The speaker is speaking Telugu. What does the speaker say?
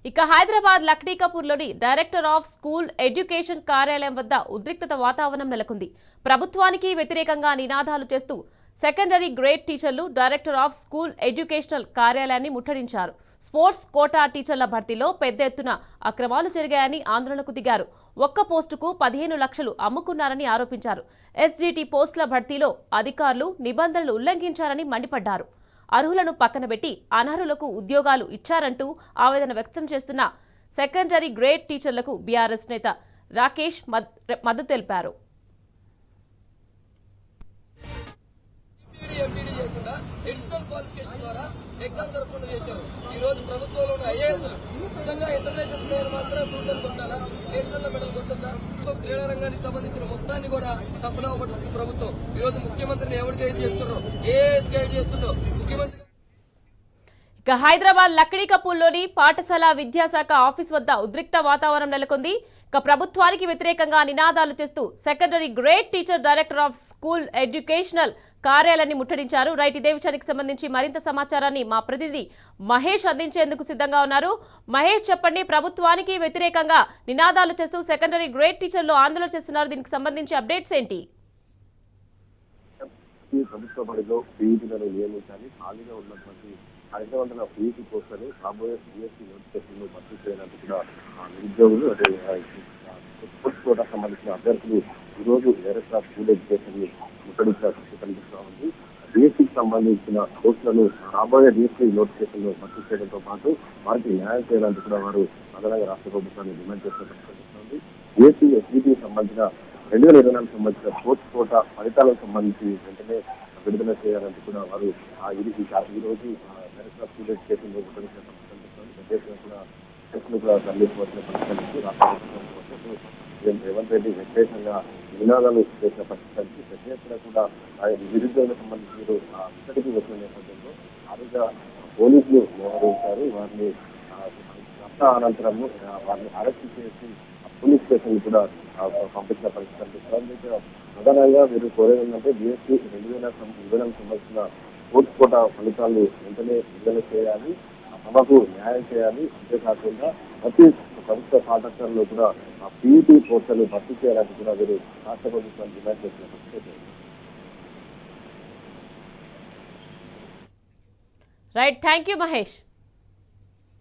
ఇక హైదరాబాద్ లక్డీకపూర్లోని డైరెక్టర్ ఆఫ్ స్కూల్ ఎడ్యుకేషన్ కార్యాలయం వద్ద ఉద్రిక్తత వాతావరణం నెలకొంది. ప్రభుత్వానికి వ్యతిరేకంగా నినాదాలు చేస్తూ సెకండరీ గ్రేడ్ టీచర్లు డైరెక్టర్ ఆఫ్ స్కూల్ ఎడ్యుకేషనల్ కార్యాలయాన్ని ముట్టడించారు. స్పోర్ట్స్ కోటా టీచర్ల భర్తీలో పెద్ద ఎత్తున అక్రమాలు జరిగాయని ఆందోళనకు దిగారు. ఒక్క పోస్టుకు 15 లక్షలు అమ్ముకున్నారని ఆరోపించారు. ఎస్జీటీ పోస్టుల భర్తీలో అధికారులు నిబంధనలు ఉల్లంఘించారని మండిపడ్డారు. అర్హులను పక్కనబెట్టి అనర్హులకు ఉద్యోగాలు ఇచ్చారంటూ ఆవేదన వ్యక్తం చేస్తున్న సెకండరీ గ్రేడ్ టీచర్లకు బీఆర్ఎస్ నేత రాకేష్ మద్దతు తెలిపారు. అడిషనల్ క్వాలిఫికేషన్ ద్వారా ఎగ్జామ్ జరగకుండా చేశారు. ఈ రోజు ప్రభుత్వంలో ఉన్న ఐఏఎస్ నిజంగా ఇంటర్నేషనల్ ప్లేయర్ మాత్రమే బ్రూటల్ కొట్టాలా, నేషనల్ లో మెడల్ కొట్టుందా? క్రీడా రంగానికి సంబంధించిన మొత్తాన్ని కూడా తప్పులో పడుతుంది ప్రభుత్వం. ఈ రోజు ముఖ్యమంత్రిని ఎవరు గైడ్ చేస్తున్నారు? ఏఎస్ గైడ్ చేస్తున్నారు ముఖ్యమంత్రి. ఇక హైదరాబాద్ లక్డీకపూర్లోని పాఠశాల విద్యాశాఖ ఆఫీస్ వద్ద ఉద్రిక్త వాతావరణం నెలకొంది. ఇక ప్రభుత్వానికి వ్యతిరేకంగా నినాదాలు చేస్తూ secondary grade teacher director of school educational కార్యాలయాన్ని ముట్టడించారు. రైట్, ఇదే విషయానికి సంబంధించి మరింత సమాచారాన్ని మా ప్రతినిధి మహేష్ అందించేందుకు సిద్ధంగా ఉన్నారు. మహేష్, చెప్పండి, ప్రభుత్వానికి వ్యతిరేకంగా నినాదాలు చేస్తూ సెకండరీ గ్రేడ్ టీచర్లు ఆందోళన చేస్తున్నారు. దీనికి సంబంధించి అప్డేట్స్ ఏంటి? ప్రభుత్వ బడిలో పీఈటీలను నియమించాలి, ఖాళీగా ఉన్నటువంటి 500 పీఈటీ పోస్టులు రాబోయే బీఎస్సీ నోటిఫికేషన్లు భర్తీ చేయడానికి కూడా నిరుద్యోగులు అదే స్పోర్ట్స్ కోటాకు సంబంధించిన అభ్యర్థులు ఈ రోజు డైరెక్టర్ ఆఫ్ స్కూల్ ఎడ్యుకేషన్ ముట్టడించిన పరిస్థితి కనిపిస్తూ ఉంది. బీఎస్సీకి సంబంధించిన పోస్టులను రాబోయే బీఎస్సీ నోటిఫికేషన్లు భర్తీ చేయడంతో పాటు వారికి న్యాయం చేయడానికి కూడా వారు అదనంగా రాష్ట్ర ప్రభుత్వాన్ని డిమాండ్ చేసిన పరిస్థితి కనిపిస్తుంది. బీఎస్సీ ఎస్ఈటీకి సంబంధించిన 2024 సంబంధించిన స్పోర్ట్స్ కోటా ఫలితాలకు సంబంధించి వెంటనే విడుదల చేయాలంటూ కూడా వారు ఈ రోజు డైరెక్టర్ ఆఫ్ స్కూల్ ఎడ్యుకేషన్ ముట్టడించిన పరిస్థితి కనిపిస్తుంది. కూడా తరలిపోతున్న పరిస్థితి రాష్ట్ర ప్రభుత్వం రేవంత్ రెడ్డి వ్యతిరేకంగా నినాదాలు చేసిన పరిస్థితి పెద్ద ఎత్తున కూడా నిరుద్యోగులకు సంబంధించి ఇక్కడికి వచ్చిన నేపథ్యంలో ఆరోగ్య పోలీసులు వ్యవహరించారు. వారిని అనంతరము వారిని అరెస్ట్ చేసి పోలీస్ స్టేషన్ కూడా పంపించిన పరిస్థితి కనిపిస్తుంది. ప్రధానంగా వీరు కోరేది ఏంటంటే బీఎస్సీ 2020 సంబంధించిన స్పోర్ట్స్ కోటా ఫలితాలు వెంటనే విడుదల చేయాలి, సభకు న్యాయం చేయాలి. అంతేకాకుండా ప్రతి ప్రభుత్వ పాఠశాలలో కూడా పీఈటీ పోస్టులు భర్తీ చేయాలని కూడా వీరు రాష్ట్ర ప్రభుత్వాన్ని డిమాండ్ చేసిన పరిస్థితి. Right, thank you Mahesh.